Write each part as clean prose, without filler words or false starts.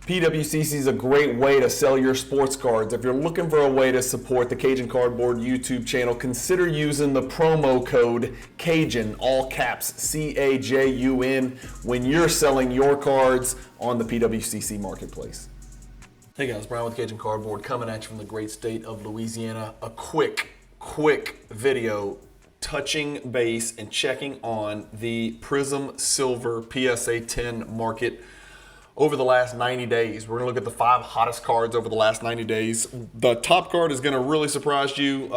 PWCC is a great way to sell your sports cards. If you're looking for a way to support the Cajun Cardboard YouTube channel, consider using the promo code CAJUN, all caps, C-A-J-U-N, when you're selling your cards on the PWCC marketplace. Hey guys, Brian with Cajun Cardboard coming at you from the great state of Louisiana. A quick video touching base and checking on the Prizm Silver PSA 10 market over the last 90 days. We're going to look at the 5 hottest cards over the last 90 days. The top card is going to really surprise you.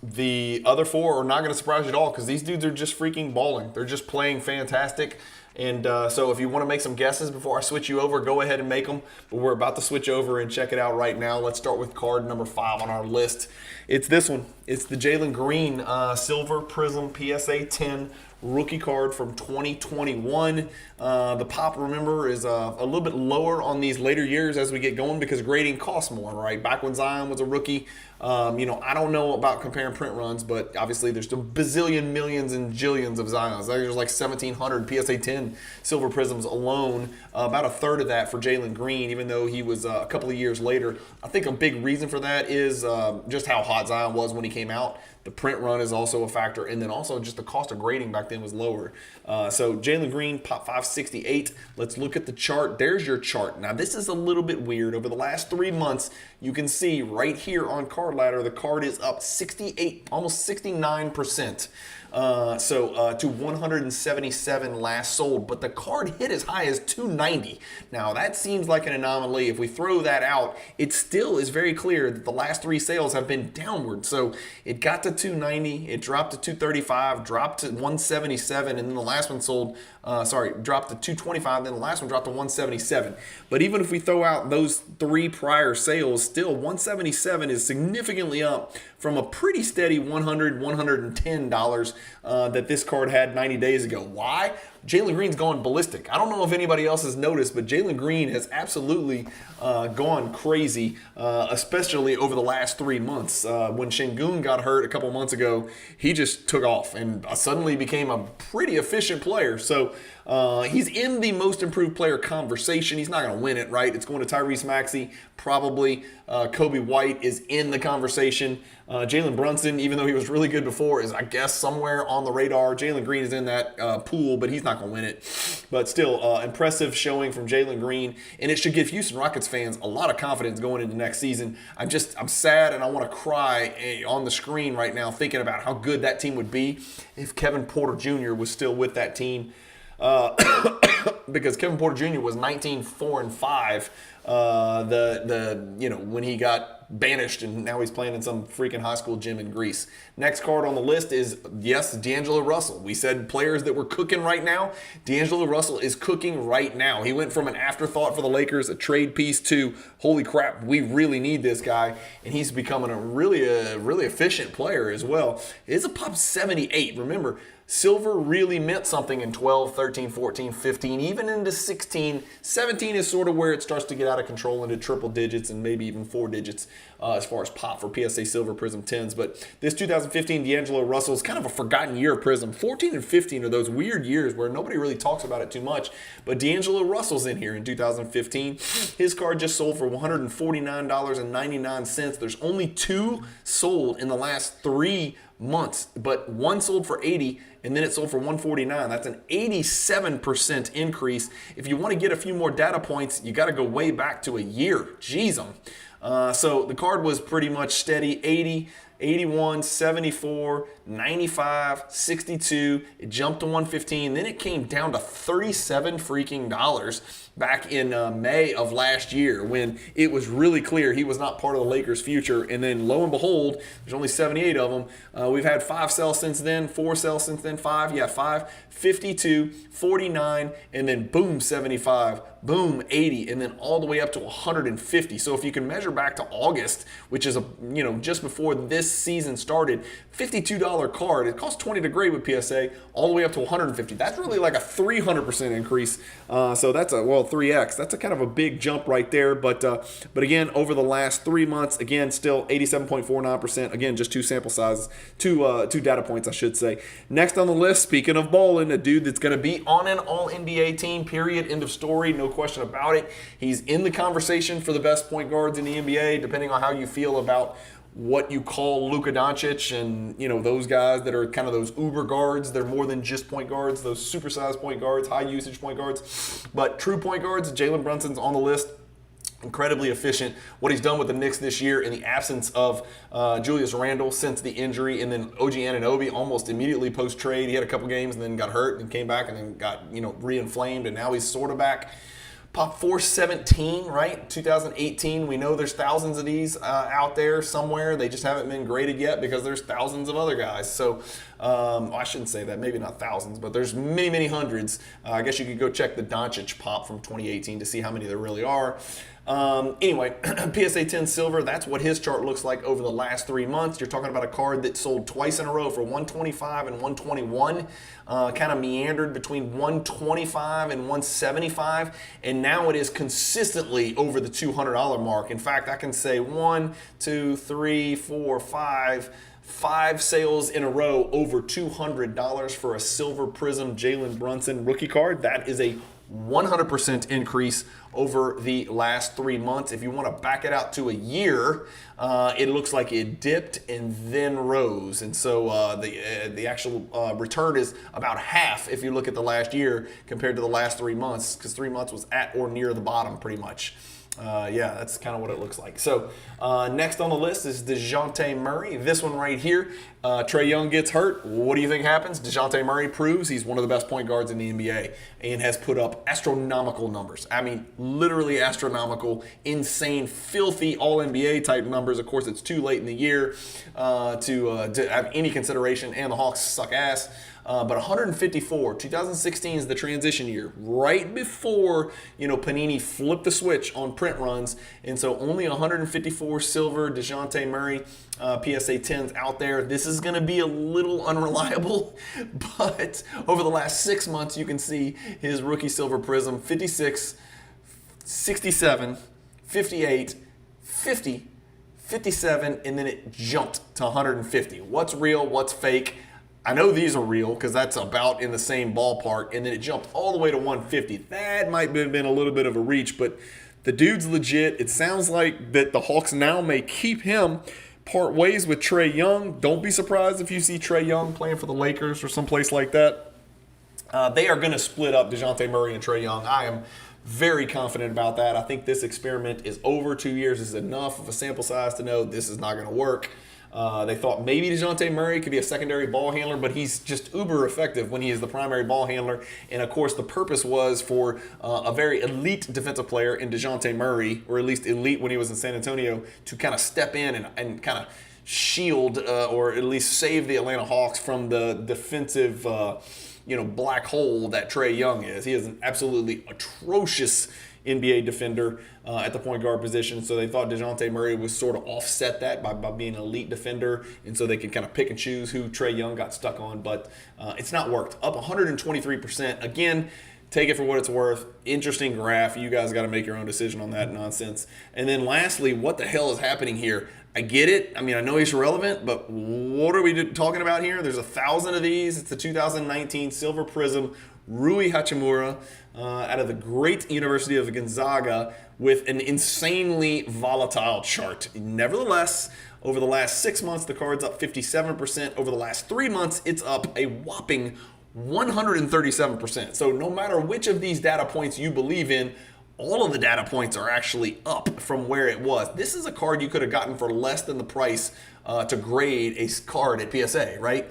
The other 4 are not going to surprise you at all because these dudes are just freaking balling. They're just playing fantastic. And so if you want to make some guesses before I switch you over, go ahead and make them. But we're about to switch over and check it out right now. Let's start with card number 5 on our list. It's this one. It's the Jaylen Green Silver Prizm PSA 10 rookie card from 2021. The pop, remember, is a little bit lower on these later years as we get going because grading costs more, right? Back when Zion was a rookie, I don't know about comparing print runs, but obviously there's a bazillion, millions, and jillions of Zions. There's like 1,700 PSA 10 silver Prizms alone, about a third of that for Jaylen Green, even though he was a couple of years later. I think a big reason for that is just how hot Zion was when he came out. The print run is also a factor, and then also just the cost of grading back then was lower. So Jaylen Green, pop 568. Let's look at the chart. There's your chart. Now this is a little bit weird. Over the last 3 months, you can see right here on Card Ladder, the card is up 68, almost 69%. To 177 last sold, but the card hit as high as 290. Now that seems like an anomaly. If we throw that out, it still is very clear that the last 3 sales have been downward. So it got to 290, it dropped to 235, dropped to 177, and then the last one sold, dropped to 225, then the last one dropped to 177. But even if we throw out those 3 prior sales, still 177 is significantly up from a pretty steady $100, $110 that this card had 90 days ago. Why? Jaylen Green's gone ballistic. I don't know if anybody else has noticed, but Jaylen Green has absolutely gone crazy, especially over the last 3 months. When Şengün got hurt a couple months ago, he just took off and suddenly became a pretty efficient player. So he's in the most improved player conversation. He's not going to win it, right? It's going to Tyrese Maxey, probably. Kobe White is in the conversation. Jaylen Brunson, even though he was really good before, is, I guess, somewhere on the radar. Jaylen Green is in that pool, but he's not going to win it. But still, impressive showing from Jaylen Green, and it should give Houston Rockets fans a lot of confidence going into next season. I'm sad, and I want to cry on the screen right now thinking about how good that team would be if Kevin Porter Jr. was still with that team. Because Kevin Porter Jr. was 19-4-5 when he got banished, and now he's playing in some freaking high school gym in Greece. Next card on the list is, yes, D'Angelo Russell. We said players that were cooking right now. D'Angelo Russell is cooking right now. He went from an afterthought for the Lakers, a trade piece, to holy crap, we really need this guy, and he's becoming a really efficient player as well. It's a pop 78. Remember, silver really meant something in 12, 13, 14, 15, even into 16. 17 is sort of where it starts to get out of control into triple digits and maybe even 4 digits as far as pop for PSA Silver Prizm 10s. But this 2015 D'Angelo Russell is kind of a forgotten year of Prizm. 14 and 15 are those weird years where nobody really talks about it too much. But D'Angelo Russell's in here in 2015. His card just sold for $149.99. There's only 2 sold in the last 3 months, but 1 sold for 80 and then it sold for 149. That's an 87% increase. If you want to get a few more data points, you got to go way back to a year. Jeez, so the card was pretty much steady. 80, 81, 74, 95, 62. It jumped to 115. Then it came down to $37 freaking dollars back in May of last year when it was really clear he was not part of the Lakers' future. And then lo and behold, there's only 78 of them. We've had 5 sales since then, 4 sales since then, 5, 52, 49, and then boom, 75, boom, 80, and then all the way up to 150. So if you can measure back to August, which is just before this this season started. $52 card. It costs $20 to grade with PSA, all the way up to $150. That's really like a 300% increase. So that's 3x. That's a kind of a big jump right there. But again, over the last 3 months, again, still 87.49%. Again, just two sample sizes, two data points, I should say. Next on the list, speaking of balling, a dude that's going to be on an All-NBA team, period, end of story, no question about it. He's in the conversation for the best point guards in the NBA, depending on how you feel about what you call Luka Doncic and, those guys that are kind of those uber guards. They're more than just point guards, those supersized point guards, high usage point guards. But true point guards, Jaylen Brunson's on the list. Incredibly efficient. What he's done with the Knicks this year in the absence of Julius Randle since the injury, and then OG Anunoby almost immediately post-trade. He had a couple games and then got hurt and came back and then got, re-inflamed, and now he's sort of back. Pop 417, right? 2018. We know there's thousands of these out there somewhere. They just haven't been graded yet because there's thousands of other guys. So I shouldn't say that. Maybe not thousands, but there's many, many hundreds. I guess you could go check the Doncic pop from 2018 to see how many there really are. Anyway, PSA 10 silver, that's what his chart looks like over the last 3 months. You're talking about a card that sold twice in a row for 125 and 121, kind of meandered between 125 and 175, and now it is consistently over the $200 mark. In fact, I can say 1, 2, 3, 4, 5 sales in a row over $200 for a silver Prizm Jaylen Brunson rookie card. That is a 100% increase over the last 3 months. If you want to back it out to a year, it looks like it dipped and then rose. And so the actual return is about half if you look at the last year compared to the last 3 months, because 3 months was at or near the bottom pretty much. Yeah, that's kind of what it looks like. So next on the list is Dejounte Murray. This one right here, Trae Young gets hurt. What do you think happens? Dejounte Murray proves he's one of the best point guards in the NBA and has put up astronomical numbers. I mean, literally astronomical, insane, filthy All-NBA type numbers. Of course, it's too late in the year to have any consideration, and the Hawks suck ass. But 154, 2016 is the transition year, right before, Panini flipped the switch on print runs. And so only 154 silver Dejounte Murray PSA 10s out there. This is going to be a little unreliable, but over the last 6 months, you can see his rookie silver Prizm, 56, 67, 58, 50, 57, and then it jumped to 150. What's real? What's fake? I know these are real because that's about in the same ballpark, and then it jumped all the way to 150. That might have been a little bit of a reach, but the dude's legit. It sounds like that the Hawks now may keep him, part ways with Trae Young. Don't be surprised if you see Trae Young playing for the Lakers or someplace like that. They are going to split up Dejounte Murray and Trae Young. I am very confident about that. I think this experiment is over. 2 years is enough of a sample size to know this is not going to work. They thought maybe Dejounte Murray could be a secondary ball handler, but he's just uber effective when he is the primary ball handler. And of course, the purpose was for a very elite defensive player in Dejounte Murray, or at least elite when he was in San Antonio, to kind of step in and kind of shield or at least save the Atlanta Hawks from the defensive black hole that Trae Young is. He is an absolutely atrocious NBA defender at the point guard position. So they thought Dejounte Murray would sort of offset that by being an elite defender. And so they could kind of pick and choose who Trae Young got stuck on. But it's not worked. Up 123%. Again, take it for what it's worth. Interesting graph. You guys got to make your own decision on that nonsense. And then lastly, what the hell is happening here? I get it. I mean, I know he's relevant, but what are we talking about here? There's 1,000 of these. It's the 2019 Silver Prizm Rui Hachimura out of the great University of Gonzaga with an insanely volatile chart. Nevertheless, over the last 6 months, the card's up 57%. Over the last 3 months, it's up a whopping 137%. So no matter which of these data points you believe in, all of the data points are actually up from where it was. This is a card you could have gotten for less than the price to grade a card at PSA, right?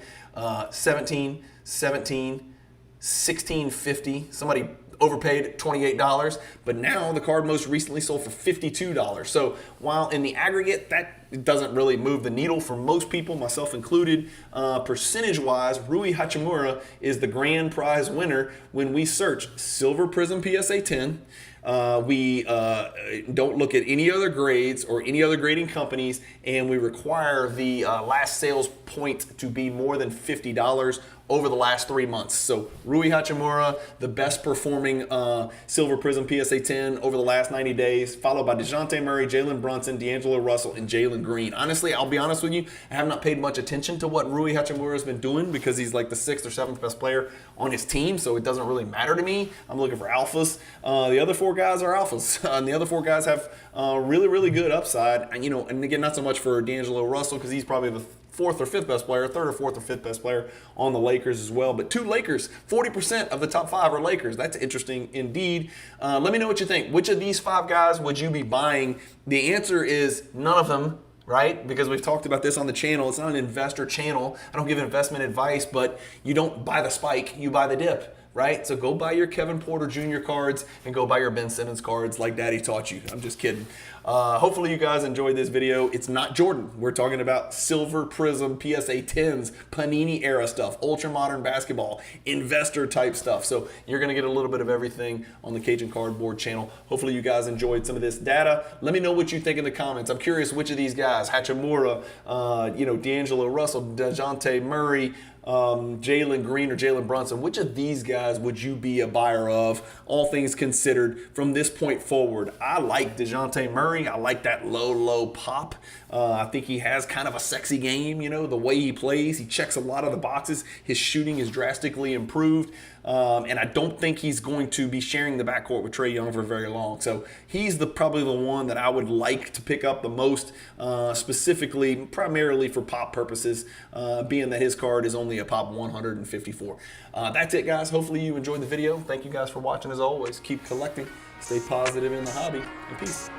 17, 16.50. Somebody overpaid $28, but now the card most recently sold for $52. So while in the aggregate that doesn't really move the needle for most people, myself included, percentage-wise, Rui Hachimura is the grand prize winner when we search Silver Prizm PSA 10 We don't look at any other grades or any other grading companies, and we require the last sales point to be more than $50 over the last 3 months. So Rui Hachimura, the best performing Silver Prizm PSA 10 over the last 90 days, followed by Dejounte Murray, Jaylen Brunson, D'Angelo Russell, and Jaylen Green. Honestly, I'll be honest with you, I have not paid much attention to what Rui Hachimura has been doing because he's like the 6th or 7th best player on his team, so it doesn't really matter to me. I'm looking for alphas. The other 4 guys are alphas, and the other 4 guys have really, really good upside. And, and again, not so much for D'Angelo Russell because he's probably the 4th or 5th best player, 3rd or 4th or 5th best player on the Lakers as well. But 2 Lakers, 40% of the top 5 are Lakers. That's interesting indeed. Let me know what you think. Which of these 5 guys would you be buying? The answer is none of them, right? Because we've talked about this on the channel. It's not an investor channel. I don't give investment advice, but you don't buy the spike, you buy the dip. Right? So go buy your Kevin Porter Jr. cards and go buy your Ben Simmons cards like Daddy taught you. I'm just kidding. Hopefully you guys enjoyed this video. It's not Jordan. We're talking about Silver Prizm PSA 10s, Panini era stuff, ultra modern basketball, investor type stuff. So you're going to get a little bit of everything on the Cajun Cardboard channel. Hopefully you guys enjoyed some of this data. Let me know what you think in the comments. I'm curious which of these guys, Hachimura, D'Angelo Russell, Dejounte Murray, Jaylen Green or Jaylen Brunson, which of these guys would you be a buyer of, all things considered, from this point forward? I like Dejounte Murray. I like that low pop. I think he has kind of a sexy game, the way he plays. He checks a lot of the boxes. His shooting is drastically improved. And I don't think he's going to be sharing the backcourt with Trae Young for very long. So he's probably the one that I would like to pick up the most, specifically, primarily for pop purposes, being that his card is only a pop 154. That's it, guys. Hopefully you enjoyed the video. Thank you guys for watching as always. Keep collecting. Stay positive in the hobby. And peace.